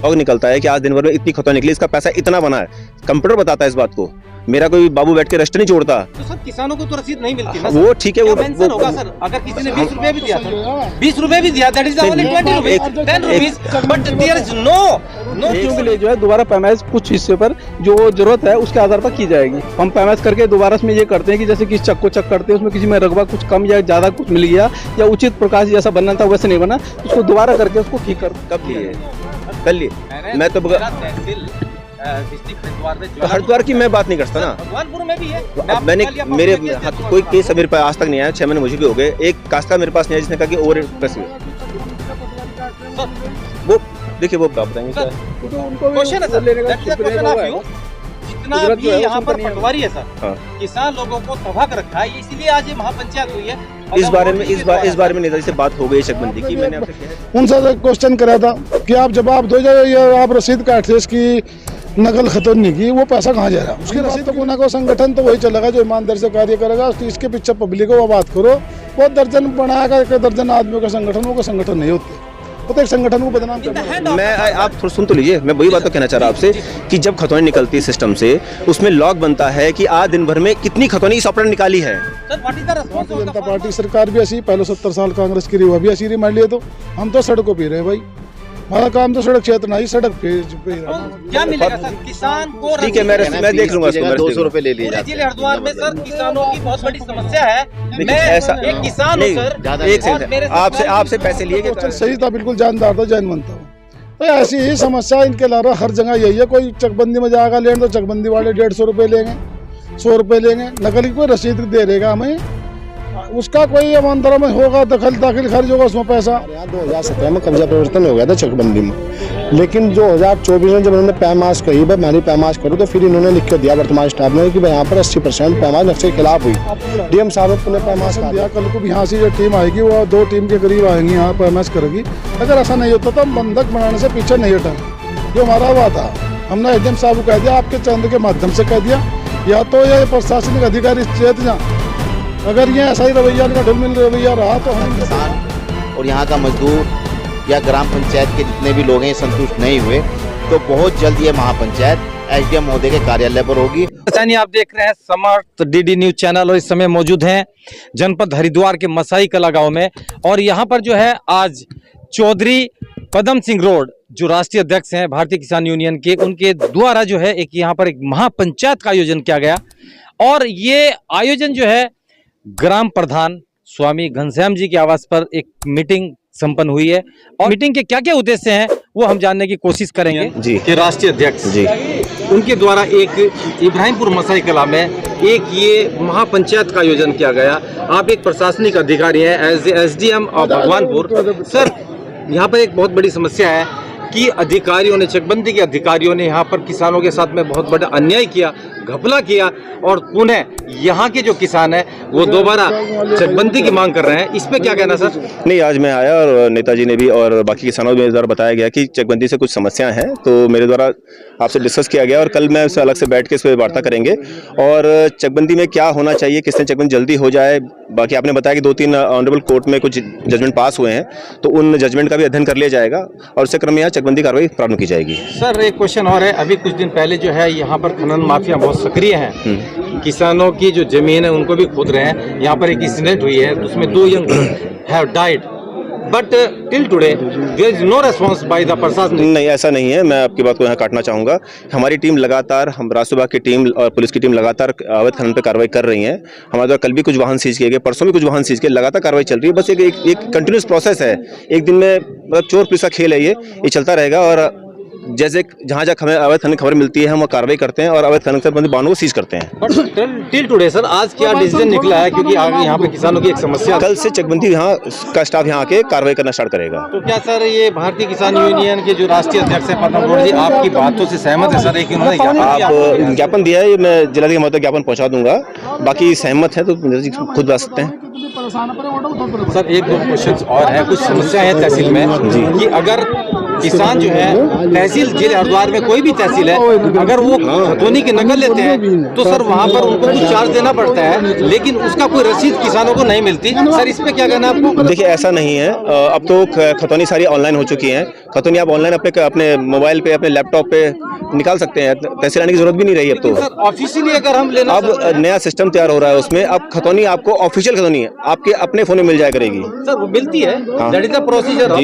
Log निकलता है कि आज दिन भर में इतनी खतौनी निकली, इसका पैसा इतना बना है, कंप्यूटर बताता है इस बात को। मेरा कोई बाबू बैठ के रजिस्टर नहीं छोड़ता। तो सर किसानों को तो रसीद नहीं मिलती ना। वो ठीक है, वो होगा सर, अगर किसी ने 20 रुपए भी दिया, 20 रुपए भी दिया, that is only 20 rupees, 10 rupees, but there is no के लिए जो है दोबारा पैमाइश कुछ हिस्से पर जो जरूरत है उसके आधार पर की जाएगी। हम पैमाइश करके दोबारा इसमें ये करते हैं कि जैसे किसी चक को चक करते हैं, उसमें किसी में रकबा कुछ कम या ज्यादा कुछ मिल गया या उचित प्रकाश जैसा बनना था वैसे नहीं बना, उसको दोबारा करके उसको ठीक कर। कब लिए? कल लिए। मैं तो हरिद्वार की मैं बात नहीं करता ना, भगवानपुर में भी है। मैंने मेरे कोई केस मेरे पास आज तक नहीं आया, 6 महीने मुझे भी हो गए। एक कास्ता मेरे पास नहीं आया जिसने कहा कि ओवर प्रेस हुई। वो देखिए वो बताएंगे क्या क्वेश्चन है सर, जितना भी यहाँ पर पटवारी है सर, किसान लोगों को तबाह कर रखा है, इसीलिए आज ये महापंचायत हुई है। इस बारे में नेताजी से बात हो गई चकबंदी की। मैंने आपसे किया उनसे क्वेश्चन करा था कि आप जवाब दो जाओ, ये आप रसीद काटते इसकी नकल खतौनी की, वो पैसा कहाँ जा रहा है? उसकी रसीद तो कोना को संगठन तो वही चलेगा जो ईमानदारी से कार्य करेगा। इसके पीछे पब्लिक को बात करो। वो दर्जन बनाएगा, एक दर्जन आदमियों का संगठन, वो संगठन नहीं होते, वो तो एक संगठन को बदनाम करना। मैं आप थोड़ा सुन तो लीजिए, मैं वही बात तो कहना चाह रहा आपसे कि जब खतौनी निकलती है सिस्टम से, उसमें लॉग बनता है कि आज दिन भर में कितनी खतौनी इस ऑपरेटर निकाली है। जनता पार्टी सरकार भी ऐसी, पहले 70 साल कांग्रेस की रही, वो भी ऐसी रही। मान लिए तो हम तो सड़कों पे रहे भाई, हमारा काम तो सड़क क्षेत्र नहीं, सड़क पे क्या मिलेगा सर किसान को? ठीक है, मैं देख लूंगा। 200 रुपए ले लिए जाते हैं। हरिद्वार में सर किसानों की बहुत बड़ी समस्या है। मैं एक किसान हूँ सर, एक सेकंड, आपसे पैसे लिए गए। सही था, बिल्कुल जानदार था, जैन मनता हूँ। तो ऐसी ही समस्या इनके अलावा हर जगह यही है। कोई चकबंदी में जाएगा लेने तो चकबंदी वाले 150 रुपए लेंगे, 100 रुपए लेंगे, नकली कोई रसीद दे देगा हमें, उसका कोई ईमानदारी में होगा दखल दाखिल खर्च होगा उसमें पैसा। 2017 में कब्जा प्रवर्तन हो गया था चकबंदी में, लेकिन 2024 में जब उन्होंने पैमाश कही भाई मैं पैमाश करूँ, तो फिर इन्होंने लिख के दिया वर्तमान स्टाफ ने कि भाई यहाँ पर 80% पैमाश नक्शे के खिलाफ हुई। डीएम साहब ने पैमाश दिया, कल को भी यहाँ से जो टीम आएगी वो 2 टीम के करीब आएंगी, यहाँ पैमाश करेगी। अगर ऐसा नहीं होता तो हम बंधक बनाने से पीछे नहीं हटा, जो हमारा हुआ था हमने एडीएम साहब को कह दिया, आपके चंद के माध्यम से कह दिया, या तो ये प्रशासनिक अधिकारी चेत जाए। अगर ये ऐसा ही रवैया का ढुलमिल रवैया रहा तो हम किसान और यहाँ का मजदूर या ग्राम पंचायत के जितने भी लोग हैं संतुष्ट नहीं हुए, तो बहुत जल्द ये महापंचायत एसडीएम महोदय के कार्यालय पर होगी। आप देख रहे हैं समर्थ डीडी न्यूज चैनल और इस समय मौजूद हैं जनपद हरिद्वार के मसाई कला गांव में। और यहाँ पर जो है आज चौधरी पदम सिंह रोड जो राष्ट्रीय अध्यक्ष हैं भारतीय किसान यूनियन के, उनके द्वारा जो है एक यहाँ पर एक महापंचायत का आयोजन किया गया। और ये आयोजन जो है ग्राम प्रधान स्वामी घनश्याम जी के आवास पर एक मीटिंग संपन्न हुई है। और मीटिंग के क्या क्या उद्देश्य हैं वो हम जानने की कोशिश करेंगे जी कि राष्ट्रीय अध्यक्ष जी उनके द्वारा एक इब्राहिमपुर मसाई कला में एक ये महापंचायत का आयोजन किया गया। आप एक प्रशासनिक अधिकारी हैं as SDM of Bhagwanpur. Sir यहाँ पर एक बहुत बड़ी समस्या है कि अधिकारियों ने, चकबंदी के अधिकारियों ने यहाँ पर किसानों के साथ में बहुत बड़ा अन्याय किया, घपला किया, और पुनः यहाँ के जो किसान हैं वो दोबारा चकबंदी की मांग कर रहे हैं। इस पे क्या कहना सर? नहीं, आज मैं आया और नेताजी ने भी और बाकी किसानों मेरे द्वारा बताया गया कि चकबंदी से कुछ समस्याएं हैं, तो मेरे द्वारा आपसे डिस्कस किया गया और कल मैं उससे अलग से बैठ के इस पर वार्ता करेंगे और चकबंदी में क्या होना चाहिए, किससे चकबंदी जल्दी हो जाए। बाकी आपने बताया कि 2-3 ऑनरेबल कोर्ट में कुछ जजमेंट पास हुए हैं, तो उन जजमेंट का भी अध्ययन कर लिया जाएगा और उससे क्रम में यहाँ चकबंदी कार्रवाई प्रारंभ की जाएगी। सर एक क्वेश्चन और है, अभी कुछ दिन पहले जो है यहाँ पर खनन माफिया बहुत सक्रिय हैं, किसानों की जो जमीन है उनको भी खोद रहे हैं। यहाँ पर एक इंसिडेंट हुई है उसमें 2 young have died, but till today there is no response by the प्रशासन। नहीं, ऐसा नहीं है। मैं आपकी बात को यहाँ काटना चाहूँगा। हमारी टीम लगातार, हम राष्ट्रीय विभाग की टीम और पुलिस की टीम लगातार अवैध खनन पर कार्रवाई कर रही है। हमारे द्वारा कल भी कुछ वाहन सीज किए गए, परसों भी कुछ वाहन सीज किए, लगातार कार्रवाई चल रही है। बस एक कंटिन्यूस प्रोसेस है, एक दिन में मतलब चोर पुलिस का खेल है, ये चलता रहेगा। और जैसे जहाँ हमें अवैध खनन खबर मिलती है हम वो कार्रवाई करते हैं और अवैध खनन से संबंधित वाहनों को सीज करते हैं। बट टिल टुडे सर आज क्या डिसीजन निकला है, क्योंकि आगे यहाँ पे किसानों की एक समस्या, कल से चकबंदी यहाँ का स्टाफ यहाँ आके कार्रवाई करना स्टार्ट करेगा। तो क्या सर ये भारतीय किसान यूनियन के जो राष्ट्रीय अध्यक्ष है पदम गौड़ जी आपकी बातों से सहमत है? सर एक उन्होंने आप ज्ञापन दिया है, मैं जिलाधिकारी महोदय ज्ञापन पहुँचा दूंगा, बाकी सहमत है तो खुद बता सकते हैं। सर 1-2 क्वेश्चन और है, कुछ समस्या है तहसील में कि अगर किसान जो है तहसील जिले हरिद्वार में कोई भी तहसील है, अगर वो खतौनी की नकल लेते हैं तो सर वहाँ पर उनको कुछ चार्ज देना पड़ता है, लेकिन उसका कोई रसीद किसानों को नहीं मिलती। सर इस पे क्या कहना है आपको? देखिए ऐसा नहीं है, अब तो खतौनी सारी ऑनलाइन हो चुकी है। खतौनी आप ऑनलाइन अपने मोबाइल पे, अपने लैपटॉप पे निकाल सकते हैं, तहसील आने की जरूरत भी नहीं रही अब तो। सर ऑफिशियली अगर हम लेना, अब नया सिस्टम तैयार हो रहा है उसमें, अब खतौनी आपको ऑफिशियल खतौनी है आपके अपने फोन में मिल जाया करेगी। सर वो मिलती है, हाँ। That is the procedure.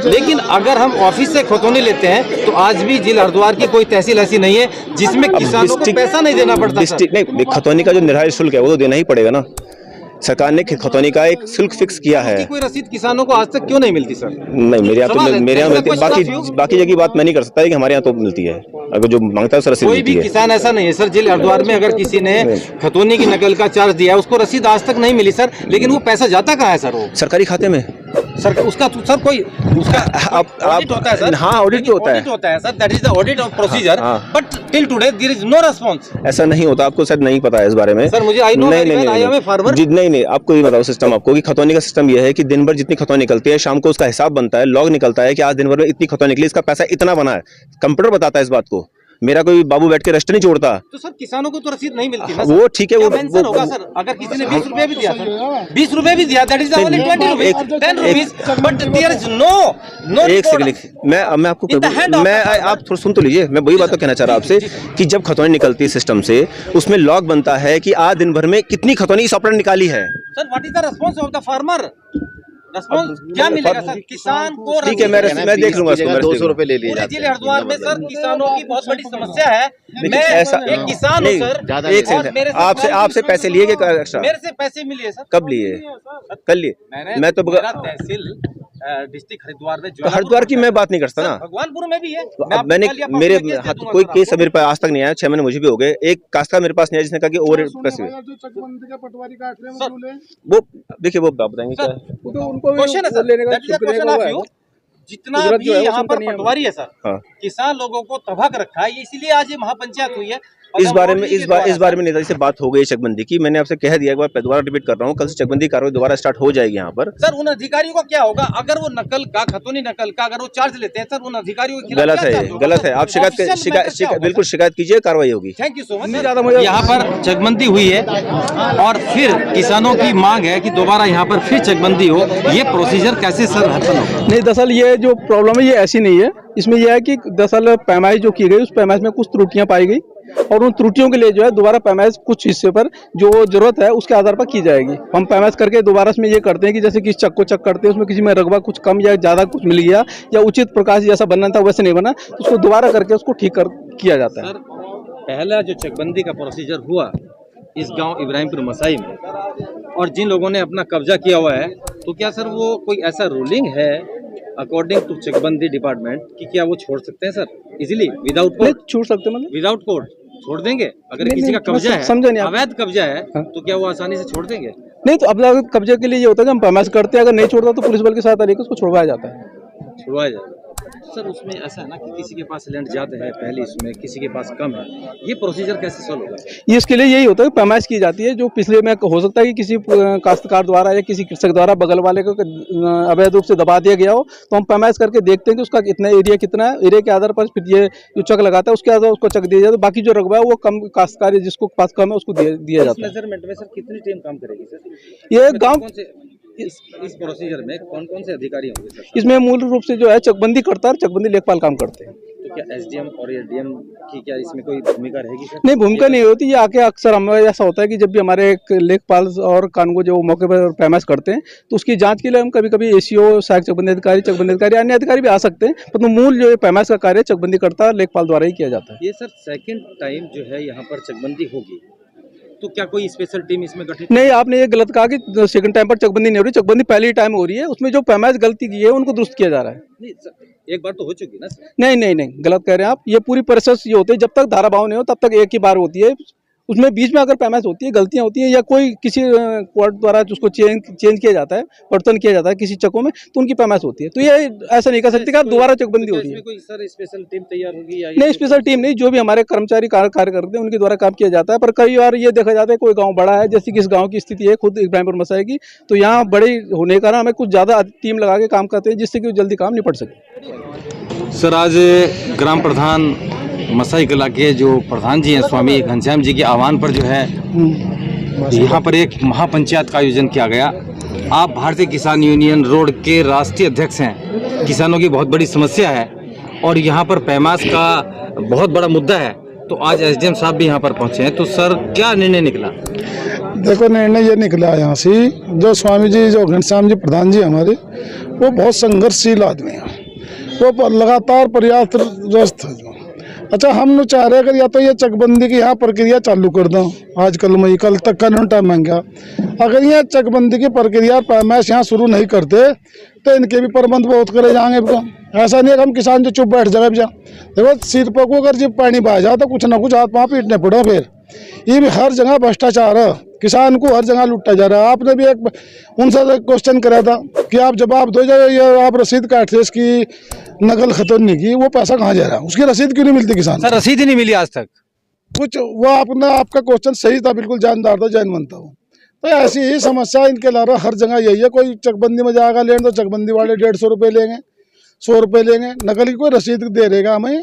लेकिन अगर हम ऑफिस से खतौनी लेते हैं तो आज भी जिला हरिद्वार की कोई तहसील ऐसी नहीं है जिसमें किसानों को पैसा नहीं देना पड़ता। नहीं, खतौनी का जो निर्धारित शुल्क है वो तो देना ही पड़ेगा ना। सरकार ने खतौनी का एक शुल्क फिक्स किया है। कोई रसीद किसानों को आज तक क्यों नहीं मिलती सर? नहीं, मेरे यहाँ मिलती है, बाकी जगह बात मैं नहीं कर सकता है कि हमारे यहाँ तो मिलती है, अगर जो मांगता है उसे रसीद कोई मिलती भी है। किसान ऐसा नहीं है सर, जिले हरिद्वार में अगर किसी ने खतौनी की नकल का चार्ज दिया है उसको रसीद आज तक नहीं मिली सर, लेकिन वो पैसा जाता कहाँ है सर? वो सरकारी खाते में सर उसका सर कोई उसका ऑडिट होता है सर। हाँ, ऑडिट होता है sir, that is the audit of procedure, but till today there is no response. ऐसा नहीं होता, आपको शायद नहीं पता है इस बारे में सर। मुझे I know, I am a farmer. नहीं, आपको ये बताओ सिस्टम आपको कि खतौनी का सिस्टम ये है कि दिन भर जितनी खतौनी निकलती है शाम को उसका हिसाब बनता है, लॉग निकलता है कि आज दिन भर में इतनी खतौनी निकली, इसका पैसा इतना बना है, कंप्यूटर बताता है इस बात को। मेरा कोई बाबू बैठ के रजिस्टर नहीं जोड़ता। तो सर किसानों को तो रसीद नहीं मिलती ना? वो ठीक है, वो मेंशन होगा सर। अगर किसी ने 20 रुपए भी दिया सर, 20 रुपए भी दिया, that is only 20 rupees, 10 rupees, but there is no एक सेकंड, मैं आपको आप थोड़ा सुन तो लीजिए। मैं वही बात तो कहना चाह रहा आपसे कि जब खतौनी निकलती है सिस्टम से, उसमें लॉग बनता है कि आज दिन भर में कितनी खतौनी इस ऑपरेटर निकाली है। Sir what is the response of the farmer? Response क्या मिलेगा सर किसान को? ठीक है, मैं देख लूंगा इसको। 200 रुपए ले लिए जाते हैं। जिले हरिद्वार में सर किसानों की बहुत बड़ी समस्या है। मैं ऐसा एक किसान हूँ सर। एक सेकंड, आपसे पैसे लिए क्या एक्स्ट्रा? मेरे से पैसे मिले सर। कब लिए? कल लिए? मैं तो मेरा तहसील डिस्ट्रिक्ट हरिद्वार में, हरिद्वार की मैं बात नहीं करता ना, भगवानपुर में भी है। अब मैंने मेरे हाथ कोई केस मेरे पास आज तक नहीं आया, 6 महीने मुझे भी हो गए। एक कास्ता मेरे पास नहीं आया जिसने कहा कि ओवर पैसे हुए। वो देखिए, वो बताएंगे क्या है। क्वेश्चन है sir, that is the question of you. जितना भी यहाँ पर पटवारी है सर, हाँ। किसान लोगों को तबाह कर रखा है, इसीलिए आज ये महापंचायत हुई है। इस बारे में नेताजी से बात हो गई चकबंदी की। मैंने आपसे कह दिया, एक बार दोबारा रिपीट कर रहा हूँ, कल से चकबंदी कार्रवाई दोबारा स्टार्ट हो जाएगी यहाँ पर। सर उन अधिकारियों का क्या होगा अगर वो नकल का, खतौनी नकल का अगर वो चार्ज लेते हैं? सर उन अधिकारियों के खिलाफ गलत है। आप शिकायत बिल्कुल शिकायत कीजिए, कार्रवाई होगी। Thank you so much. यहाँ पर चकबंदी हुई है और फिर किसानों की मांग है कि दोबारा यहाँ पर फिर चकबंदी हो। ये प्रोसीजर कैसे सर हैपन होगा? नहीं, दरअसल ये जो प्रॉब्लम है ये ऐसी नहीं है। इसमें यह है कि दरअसल पैमाइश जो की गई उस पैमाइश में कुछ त्रुटियां पाई गई और उन त्रुटियों के लिए जो है दोबारा पैमाइश कुछ हिस्से पर जो जरूरत है उसके आधार पर की जाएगी। हम पैमाइश करके दोबारा इसमें ये करते हैं कि जैसे किसी चक को चक करते हैं, उसमें किसी में रकबा कुछ कम या ज़्यादा कुछ मिल गया या उचित प्रकार से जैसा बनना था वैसे नहीं बना, तो उसको दोबारा करके उसको ठीक किया जाता है। सर पहला जो चकबंदी का प्रोसीजर हुआ इस गांव इब्राहिमपुर मसाई में, और जिन लोगों ने अपना कब्जा किया हुआ है, तो क्या सर वो कोई ऐसा रूलिंग है अकॉर्डिंग टू चकबंदी डिपार्टमेंट कि क्या वो छोड़ सकते हैं सर इजीली विदाउट कोर्ट? छोड़ सकते हैं, मतलब विदाउट कोर्ट छोड़ देंगे? अगर किसी का कब्जा है, समझा नहीं, अवैध कब्जा है, तो क्या वो आसानी से छोड़ देंगे? नहीं, तो अब कब्जे के लिए ये होता है कि हम पैमाइश करते हैं, अगर नहीं छोड़ता तो पुलिस बल के साथ आकर उसको छुड़वाया जाता है। छुड़वाया जाए सर? उसमें ऐसा है ना कि किसी के पास लैंड ज्यादा है पहले, इसमें किसी के पास कम है, ये प्रोसीजर कैसे सॉल्व होगा? ये इसके लिए यही होता है कि पैमाइश की जाती है। जो पिछले में हो सकता है कि किसी काश्तकार द्वारा या किसी कृषक द्वारा बगल वाले को अवैध रूप से दबा दिया गया हो, तो हम पैमाइश करके देखते हैं कि उसका कितना एरिया कितना है। एरिया के आधार पर फिर ये जो चक लगाता है उसके आधार उसको चक दिया जाता है। बाकी जो रकबा है वो कम काश्तकार जिसको पास कम है उसको दिया जाता है। मेजरमेंट में सर कितनी टीम काम करेगी सर? ये गाँव इस प्रोसीजर में कौन कौन से अधिकारी होंगे सर? इसमें मूल रूप से जो है चकबंदी करता है, चकबंदी लेखपाल काम करते हैं। तो क्या एसडीएम और डीएम की क्या इसमें कोई भूमिका रहेगी सर? नहीं, भूमिका नहीं होती। ये आके अक्सर हमें ऐसा होता है कि जब भी हमारे एक लेखपाल और कानून जो मौके पर पैमाइश करते हैं तो उसकी जांच के लिए हम कभी कभी एसीओ, सहायक चकबंदी अधिकारी अन्य अधिकारी भी आ सकते हैं, परंतु मूल जो पैमाइश का कार्य चकबंदी करता है लेखपाल द्वारा ही किया जाता है। ये सर सेकेंड टाइम जो है यहाँ पर चकबंदी होगी, तो क्या कोई स्पेशल टीम इसमें गठित? नहीं, आपने ये गलत कहा कि सेकंड टाइम पर चकबंदी नहीं हो रही। चकबंदी पहली टाइम हो रही है, उसमें जो पैमाइश गलती की है उनको दुरुस्त किया जा रहा है। नहीं सर, एक बार तो हो चुकी ना सर? नहीं, गलत कह रहे हैं आप। ये पूरी प्रोसेस ये होती है, जब तक धारा भाव नहीं हो तब तक एक ही बार होती है। उसमें बीच में अगर पैमाइश होती है, गलतियां होती है या कोई किसी कोर्ट द्वारा उसको चेंज किया जाता है, परिवर्तन किया जाता है किसी चकों में, तो उनकी पैमाइश होती है। तो ये ऐसा नहीं कर सकते कि आप दोबारा चकबंदी हो रही है। कोई सर स्पेशल टीम तैयार होगी या? नहीं, स्पेशल टीम नहीं, जो भी हमारे कर्मचारी कार्य करते हैं उनके द्वारा काम किया जाता है। पर कई बार ये देखा जाता है कोई गाँव बड़ा है, जैसे कि इस गाँव की स्थिति है खुद इब्राहिमपुर मसाई की, तो यहाँ बड़े होने का हमें कुछ ज़्यादा टीम लगा के काम करते हैं जिससे कि जल्दी काम निपट सके। सर आज ग्राम प्रधान मसाई कला के जो प्रधान जी हैं स्वामी घनश्याम जी के आह्वान पर जो है यहाँ पर एक महापंचायत का आयोजन किया गया। आप भारतीय किसान यूनियन रोड के राष्ट्रीय अध्यक्ष हैं। किसानों की बहुत बड़ी समस्या है और यहाँ पर पैमास का बहुत बड़ा मुद्दा है, तो आज एसडीएम साहब भी यहाँ पर पहुँचे हैं। तो सर क्या निर्णय निकला? देखो निर्णय ये निकला यहाँ से, जो स्वामी जी जो घनश्याम जी प्रधान जी हमारे, वो बहुत संघर्षशील आदमी है, वो लगातार प्रयासरत है। अच्छा हम लोग चाह रहे अगर या तो ये चकबंदी की यहाँ प्रक्रिया चालू कर दो आजकल में, कल तक का टाइम मांग गया। अगर ये चकबंदी की प्रक्रिया पैमाइश यहाँ शुरू नहीं करते तो इनके भी प्रबंध बहुत करे जाएंगे। ऐसा नहीं है कि हम किसान जो चुप बैठ जाए। देखो सिर पर को अगर जब पानी बहा जाए तो कुछ ना कुछ हाथ पाँव पीटने पड़े। फिर ये भी हर जगह भ्रष्टाचार है, किसान को हर जगह लुटा जा रहा है। आपने भी एक उनसे क्वेश्चन करा था कि आप जवाब दो, ये आप रसीद काटते इसकी नकल खत्म नहीं की, वो पैसा कहाँ जा रहा है, उसकी रसीद क्यों नहीं मिलती किसान? सर रसीद ही नहीं मिली आज तक कुछ। वो आपका क्वेश्चन सही था, बिल्कुल जानदार था, जानवंता हूँ। तो ऐसी ही समस्या इनके अलावा हर जगह यही है। कोई चकबंदी में जाएगा लेने तो चकबंदी वाले 150 रुपये लेंगे, 100 रुपये लेंगे, नकल की कोई रसीद दे रहेगा हमें,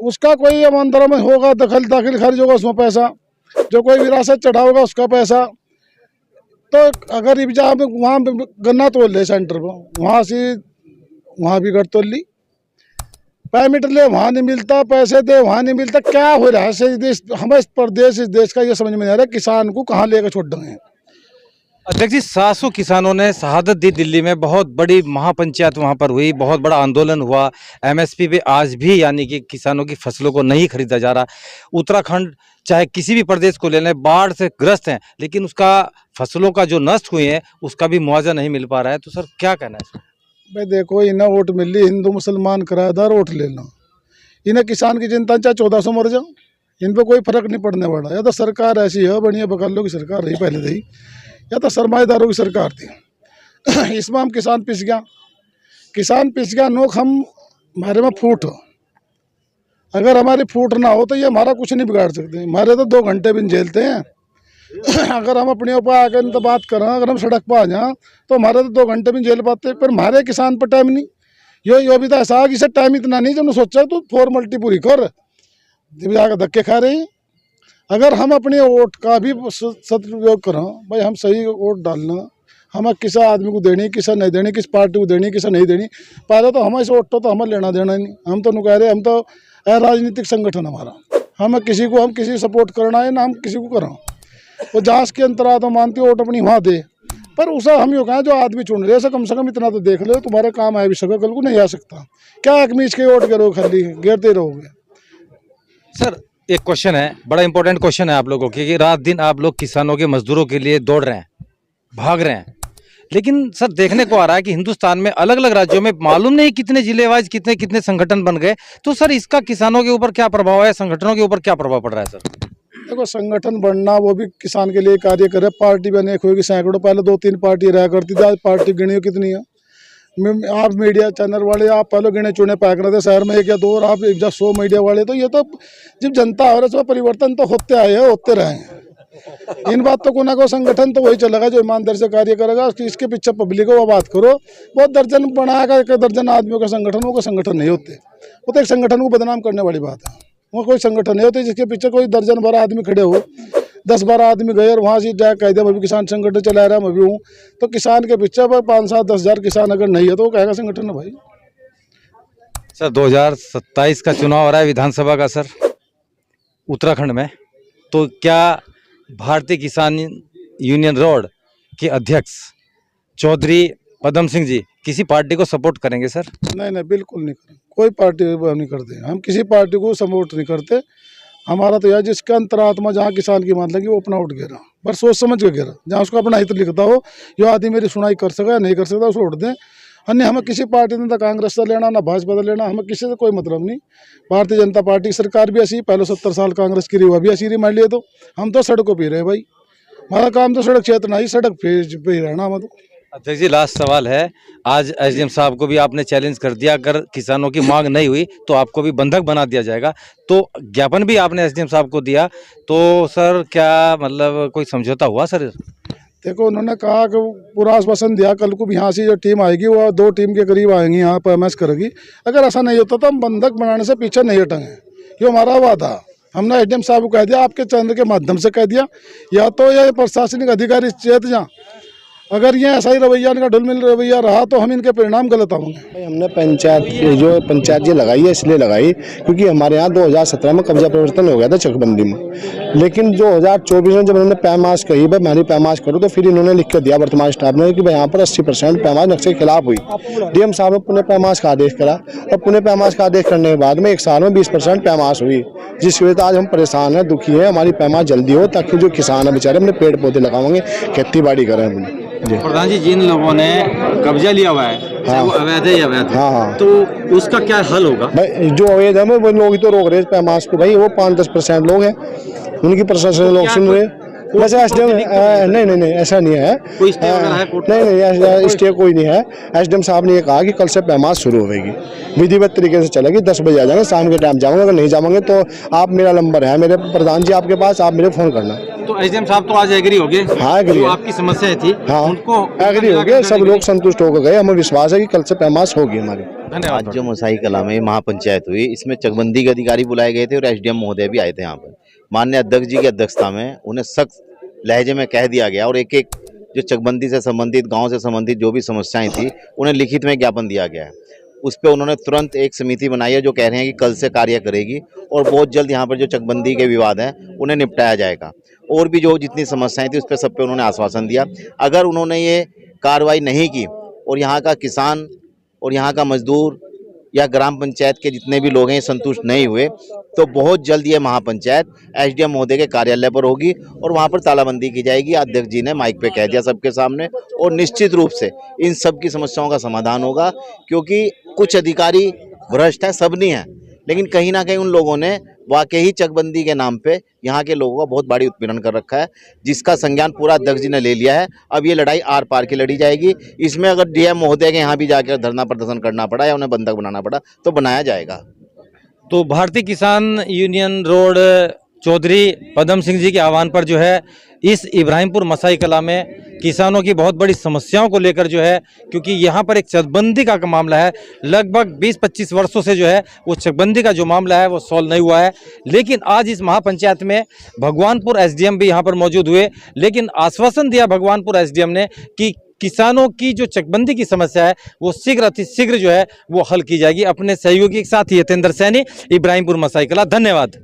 उसका कोई अंदर में होगा दखल दाखिल खर्च होगा उसमें पैसा, जो कोई विरासत चढ़ाओगा उसका पैसा। तो अगर जहाँ वहाँ गन्ना तोल ले सेंटर पर, वहाँ से वहाँ भी गट तोल ली, परमिट ले वहाँ नहीं मिलता, पैसे दे वहाँ नहीं मिलता। क्या हो रहा है देश, हमें इस प्रदेश इस देश का ये समझ में नहीं आ रहा, किसान को कहाँ लेकर छोड़ देंगे। अध्यक्ष जी 700 किसानों ने शहादत दी दिल्ली में, बहुत बड़ी महापंचायत वहां पर हुई, बहुत बड़ा आंदोलन हुआ। एमएसपी पे आज भी यानी कि किसानों की फसलों को नहीं खरीदा जा रहा। उत्तराखंड चाहे किसी भी प्रदेश को ले लें बाढ़ से ग्रस्त हैं, लेकिन उसका फसलों का जो नष्ट हुए हैं उसका भी मुआवजा नहीं मिल पा रहा है। तो सर क्या कहना है? भाई देखो इन्हें वोट मिल रही, हिंदू मुसलमान किराएदार वोट लेना, इन्हें किसान की चिंता चाहे 1400 मर जाओ, इन पर कोई फर्क नहीं पड़ने वाला। या तो सरकार ऐसी है बढ़िया बकालों की सरकार रही पहले थी, या तो सरमाएदारों की सरकार थी। इसमें हम किसान पिस गया नोक हम हमारे में फूट हो। अगर हमारी फूट ना हो तो ये हमारा कुछ नहीं बिगाड़ सकते। हमारे तो 2 घंटे भी झेलते हैं। अगर हम अपने ऊपर आकर तो बात करें, अगर हम सड़क पर आ जाएं तो हमारे तो 2 घंटे भी झेल पाते, पर हमारे किसान पर टाइम नहीं। यो भी तो ऐसा है कि इसे टाइम इतना नहीं जब सोचा तो फॉर्मेलिटी पूरी कर, जब जाकर धक्के खा रहे हैं। अगर हम अपने वोट का भी सदुपयोग करें, भाई हम सही वोट डालना, हमें किस आदमी को देनी, किसा नहीं देनी, किस पार्टी को देनी, किसा नहीं देनी, पहले तो हमें इस वोट तो हमें लेना देना नहीं। हम तो कह रहे हम तो राजनीतिक संगठन हमारा, हम किसी सपोर्ट करना है ना हम किसी को करें। वो जांच के अंतरा तो मानती वोट अपनी वहाँ दे, पर उसे हम यो कहें जो आदमी चुन रहे कम से कम इतना तो देख लो, तुम्हारे काम आ भी सके, कल को नहीं आ सकता। क्या एक मीच के वोट करो खाली गिरते रहोगे। सर एक क्वेश्चन है, बड़ा इंपॉर्टेंट क्वेश्चन है आप लोगों के, कि रात दिन आप लोग किसानों के मजदूरों के लिए दौड़ रहे हैं, भाग रहे हैं, लेकिन सर देखने को आ रहा है कि हिंदुस्तान में अलग अलग राज्यों में मालूम नहीं कितने जिले वाइज कितने कितने संगठन बन गए। तो सर इसका किसानों के ऊपर क्या प्रभाव है, संगठनों के ऊपर क्या प्रभाव पड़ रहा है? सर देखो संगठन बनना वो भी किसान के लिए कार्य करे, पार्टी भी अनेक होगी, सैकड़ों, पहले 2-3 पार्टी रहा करती थी, आज पार्टी गिनी कितनी है। आप मीडिया चैनल वाले आप पहले गिने चुने पैक रहे थे शहर में 1 या 2, और आप 100 मीडिया वाले, तो ये तो जब जनता हो रहा है परिवर्तन तो होते आए हैं, होते रहे हैं। इन बात तो को ना को संगठन तो वही चलेगा जो ईमानदारी से कार्य करेगा, इसके पीछे पब्लिक को बात करो। बहुत दर्जन बनाएगा, 1 दर्जन आदमियों का संगठन, वो संगठन नहीं होते, वो तो एक संगठन को बदनाम करने वाली बात है। वो कोई संगठन नहीं होते जिसके पीछे कोई दर्जन 12 आदमी खड़े हो, 10-12 आदमी गए और वहाँ से जाए कह दिया मैं भी किसान संगठन चला रहा मैं भी हूँ, तो किसान के पीछे पर 5-7-10 हज़ार किसान अगर नहीं है तो वो कहेगा संगठन है भाई। सर 2027 का चुनाव हो रहा है विधानसभा का सर उत्तराखंड में, तो क्या भारतीय किसान यूनियन रोड के अध्यक्ष चौधरी पदम सिंह जी किसी पार्टी को सपोर्ट करेंगे? सर नहीं बिल्कुल नहीं करेंगे, कोई पार्टी नहीं करते, हम किसी पार्टी को सपोर्ट नहीं करते। हमारा तो यह जिसका अंतरात्मा जहाँ किसान की मान लगी वो अपना वोट गिरा, बस सोच समझ के गिरा, जहाँ उसको अपना हित लिखता हो, यो आदमी मेरी सुनाई कर सका या नहीं कर सकता उसको वोट दें। अन्य हमें किसी पार्टी ने ना कांग्रेस से लेना ना भाजपा से लेना, हमें किसी से कोई मतलब नहीं। भारतीय जनता पार्टी की सरकार भी ऐसी, पहले 70 साल कांग्रेस की रही, वह भी ऐसी रही, मान लिया तो हम तो सड़कों पर रहे भाई, हमारा काम तो सड़क क्षेत्र नहीं, सड़क पे ही रहना हमें तो। अध्यक्ष जी लास्ट सवाल है, आज एसडीएम साहब को भी आपने चैलेंज कर दिया, अगर किसानों की मांग नहीं हुई तो आपको भी बंधक बना दिया जाएगा, तो ज्ञापन भी आपने एसडीएम साहब को दिया, तो सर क्या मतलब कोई समझौता हुआ? सर देखो उन्होंने कहा कि पूरा आश्वासन दिया कल को भी यहाँ से जो टीम आएगी वो 2 टीम के करीब आएंगी यहाँ PMS करेगी। अगर ऐसा नहीं होता तो हम बंधक बनाने से पीछे नहीं हटेंगे, ये हमारा वादा। हमने एसडीएम साहब को कह दिया, आपके चैनल के माध्यम से कह दिया, या तो ये प्रशासनिक अधिकारी चेत जाएं, अगर ये ऐसा ही रवैया इनका ढुलमिल रवैया रहा तो हम इनके परिणाम गलत आएंगे। हमने पंचायत जी लगाई है इसलिए लगाई क्योंकि हमारे यहाँ 2017 में कब्जा परिवर्तन हो गया था चकबंदी में, लेकिन 2024 में जब उन्होंने पैमाश कही भाई मैं पैमाश करूँ, तो फिर इन्होंने लिख के दिया वर्तमान स्टाफ ने कि भाई यहाँ पर 80% पैमाश नक्शे के खिलाफ हुई। डीएम साहब ने पुनः पैमाश का आदेश करा और पुनः पैमाश का आदेश करने के बाद में 1 साल में 20% पैमाश हुई, जिसकी वजह से आज हम परेशान हैं, दुखी हैं। हमारी पैमाश जल्दी हो ताकि जो किसान है बेचारे अपने पेड़ पौधे लगाएंगे, खेती बाड़ी करें अपनी। प्रधान जी, जिन लोगों ने कब्जा लिया हुआ है, चाहे वो अवैध है या वैध है, हाँ। तो उसका क्या हल होगा? भाई जो अवैध है वो लोग ही तो रोक रहे पैमाश को, भाई वो 5-10% लोग हैं, उनकी प्रशासन लोग सुन रहे। वैसे एसडीएम नहीं ऐसा नहीं है, कोई स्टे वगैरह है कोर्ट? नहीं स्टे कोई नहीं है। एसडीएम साहब ने ये कहा कि कल से पैमाश शुरू होगी, विधिवत तरीके से चलेगी। 10 बजे आ जाएंगे, शाम के टाइम जाऊंगा, अगर नहीं जाओगे तो आप, मेरा नंबर है मेरे प्रधान जी आपके पास, आप मेरे फोन करना। तो एसडीएम साहब तो आज एग्री हो गए? हाँ एग्री, जो आपकी समस्या थी हाँ उनको एग्री हो गए, सब लोग संतुष्ट होकर गए। हमें विश्वास है कि कल से पैमाश होगी हमारी। धन्यवाद। आज जो मसाई कला में महापंचायत हुई, इसमें चकबंदी के अधिकारी बुलाए गए थे और एसडीएम महोदय भी आए थे। यहाँ पर माननीय अध्यक्ष जी की अध्यक्षता में उन्हें सख्त लहजे में कह दिया गया और एक एक जो चकबंदी से संबंधित, गांव से संबंधित जो भी समस्याएं थी उन्हें लिखित में ज्ञापन दिया गया है। उस पर उन्होंने तुरंत एक समिति बनाई है जो कह रहे हैं कि कल से कार्य करेगी और बहुत जल्द यहाँ पर जो चकबंदी के विवाद हैं उन्हें निपटाया जाएगा। और भी जो जितनी समस्याएं थी उस पर सब पे उन्होंने आश्वासन दिया। अगर उन्होंने ये कार्रवाई नहीं की और यहाँ का किसान और यहाँ का मजदूर या ग्राम पंचायत के जितने भी लोग हैं संतुष्ट नहीं हुए, तो बहुत जल्द ये महापंचायत एसडीएम महोदय के कार्यालय पर होगी और वहाँ पर तालाबंदी की जाएगी। अध्यक्ष जी ने माइक पे कह दिया सबके सामने, और निश्चित रूप से इन सब की समस्याओं का समाधान होगा। क्योंकि कुछ अधिकारी भ्रष्ट हैं, सब नहीं है, लेकिन कहीं ना कहीं उन लोगों ने वाकई ही चकबंदी के नाम पे यहाँ के लोगों का बहुत बड़ी उत्पीड़न कर रखा है, जिसका संज्ञान पूरा अध्यक्ष जी ने ले लिया है। अब ये लड़ाई आर पार की लड़ी जाएगी। इसमें अगर डीएम महोदय के यहाँ भी जाकर धरना प्रदर्शन करना पड़ा या उन्हें बंधक बनाना पड़ा तो बनाया जाएगा। तो भारतीय किसान यूनियन रोड चौधरी पदम सिंह जी के आह्वान पर जो है इस इब्राहिमपुर मसाई कला में किसानों की बहुत बड़ी समस्याओं को लेकर जो है, क्योंकि यहाँ पर एक चकबंदी का मामला है, लगभग 20-25 वर्षों से जो है वो चकबंदी का जो मामला है वो सॉल्व नहीं हुआ है। लेकिन आज इस महापंचायत में भगवानपुर एसडीएम भी यहाँ पर मौजूद हुए, लेकिन आश्वासन दिया भगवानपुर एसडीएम ने कि किसानों की जो चकबंदी की समस्या है वो शीघ्र अतिशीघ्र जो है वो हल की जाएगी। अपने सहयोगी के साथ यतेंद्र सैनी, इब्राहिमपुर मसाई कला। धन्यवाद।